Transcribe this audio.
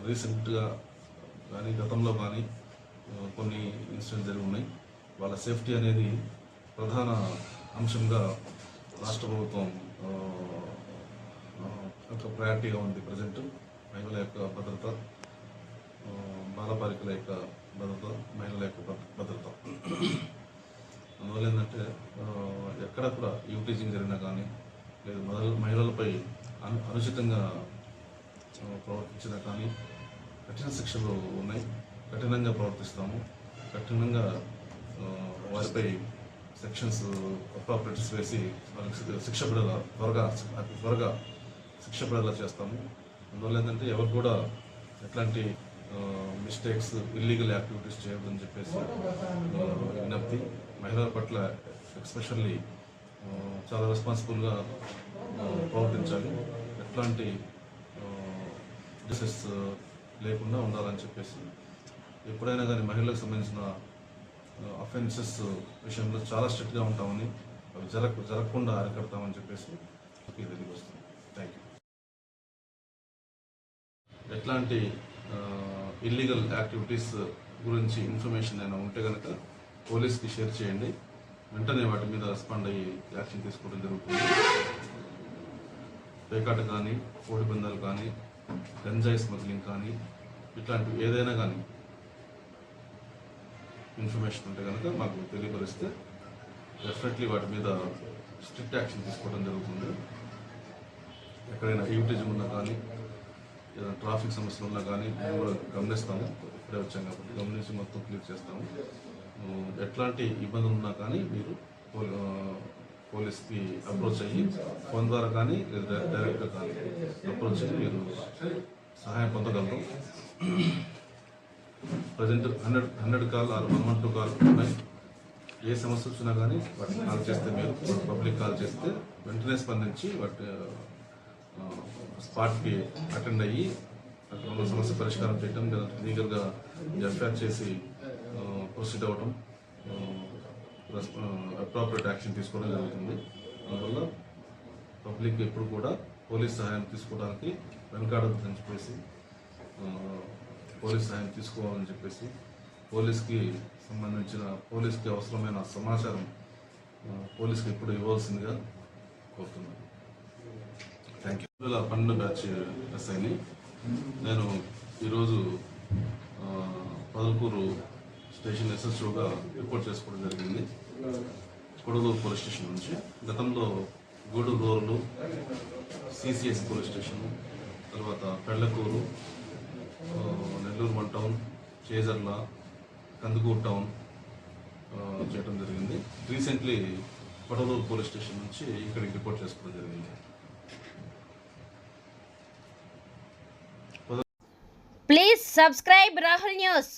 రీసెంట్గా కానీ గతంలో కానీ కొన్ని ఇన్సిడెంట్స్ జరిగి ఉన్నాయి. వాళ్ళ సేఫ్టీ అనేది ప్రధాన అంశంగా రాష్ట్ర ప్రభుత్వం ఒక ప్రయారిటీగా ఉంది. ప్రజెంట్ మహిళల యొక్క భద్రత, బాలబాలికల యొక్క భద్రత, మహిళల యొక్క భద్రత. అందువల్ల ఏంటంటే ఎక్కడ కూడా యూటీజింగ్ జరిగినా కానీ లేదు మహిళలపై అనుచితంగా ప్రవర్తించినా కానీ కఠిన శిక్షలు ఉన్నాయి. కఠినంగా ప్రవర్తిస్తాము. కఠినంగా వారిపై సెక్షన్స్ అప్రాపరేట్స్ వేసి వాళ్ళకి శిక్ష పడేలా త్వరగా శిక్ష పడేలా చేస్తాము. అందువల్ల ఏంటంటే ఎవరు కూడా ఎట్లాంటి మిస్టేక్స్, ఇల్లీగల్ యాక్టివిటీస్ చేయొద్దని చెప్పేసి విజ్ఞప్తి. మహిళల పట్ల ఎస్పెషల్లీ చాలా రెస్పాన్సిబుల్గా ప్రవర్తించాలి. ఎట్లాంటి డిసెస్ లేకుండా ఉండాలని చెప్పేసి ఎప్పుడైనా కానీ మహిళలకు సంబంధించిన అఫెన్సెస్ విషయంలో చాలా స్ట్రిక్ట్గా ఉంటామని, అవి జరగకుండా అరికడతామని చెప్పేసి తెలియకి వస్తుంది. Thank you. ఎట్లాంటి ఇల్లీగల్ యాక్టివిటీస్ గురించి ఇన్ఫర్మేషన్ అయినా ఉంటే కనుక పోలీస్కి షేర్ చేయండి. వెంటనే వాటి మీద రెస్పాండ్ అయ్యి యాక్షన్ తీసుకోవడం జరుగుతుంది. పేకాట కానీ, కోడి పందాలు కానీ, గంజాయి స్మగ్లింగ్ కానీ, ఇట్లాంటివి ఏదైనా కానీ ఇన్ఫర్మేషన్ ఉంటే కనుక మాకు తెలియపరిస్తే డెఫినెట్లీ వాటి మీద స్ట్రిక్ట్ యాక్షన్ తీసుకోవడం జరుగుతుంది. ఎక్కడైనా యూటిజం ఉన్నా కానీ, ఏదైనా ట్రాఫిక్ సమస్యలు ఉన్నా కానీ మేము కూడా గమనిస్తాము. ఇప్పుడే వచ్చాం కాబట్టి గమనించి మొత్తం క్లియర్ చేస్తాము. ఎట్లాంటి ఇబ్బందులు ఉన్నా కానీ మీరు పోలీస్కి అప్రోచ్ అయ్యి ఫోన్ ద్వారా కానీ లేదా డైరెక్ట్గా కానీ అప్రోచ్ అయ్యి మీరు సహాయం పొందగలరు. ప్రజెంట్ 100 కాల్ 112 కాల్ ఉన్నాయి. ఏ సమస్య వచ్చినా కానీ వాటిని కాల్ చేస్తే, మీరు పబ్లిక్ కాల్ చేస్తే వెంటనే స్పందించి వాటి స్పాట్కి అటెండ్ అయ్యి అక్కడ ఉన్న సమస్య పరిష్కారం చేయడం, లీగల్గా ఎఫ్ఐఆర్ చేసి ప్రొసీడ్ అవ్వటం, అప్రాపరేట్ యాక్షన్ తీసుకోవడం జరుగుతుంది. అందువల్ల పబ్లిక్ ఎప్పుడు కూడా పోలీస్ సహాయం తీసుకోవడానికి వెనకాడదని చెప్పేసి, పోలీస్ సహాయం తీసుకోవాలని చెప్పేసి, పోలీస్కి అవసరమైన సమాచారం పోలీస్కి ఎప్పుడు ఇవ్వాల్సిందిగా కోరుతున్నాను. Thank you. 2012 బ్యాచ్ ఎస్ఐని. నేను ఈరోజు పదల్కూరు స్టేషన్ ఎస్ఎస్ఓగా రిపోర్ట్ చేసుకోవడం జరిగింది, కొడలూరు పోలీస్ స్టేషన్ నుంచి. గతంలో Gudur rural, CCS police station, తర్వాత పెళ్లకూరు, నెల్లూరు 1 టౌన్, చేజర్ల, కందుకూరు టౌన్ చేయడం జరిగింది. రీసెంట్లీ కొడలూరు పోలీస్ స్టేషన్ నుంచి ఇక్కడికి రిపోర్ట్ చేసుకోవడం జరిగింది. Please subscribe Rahul News.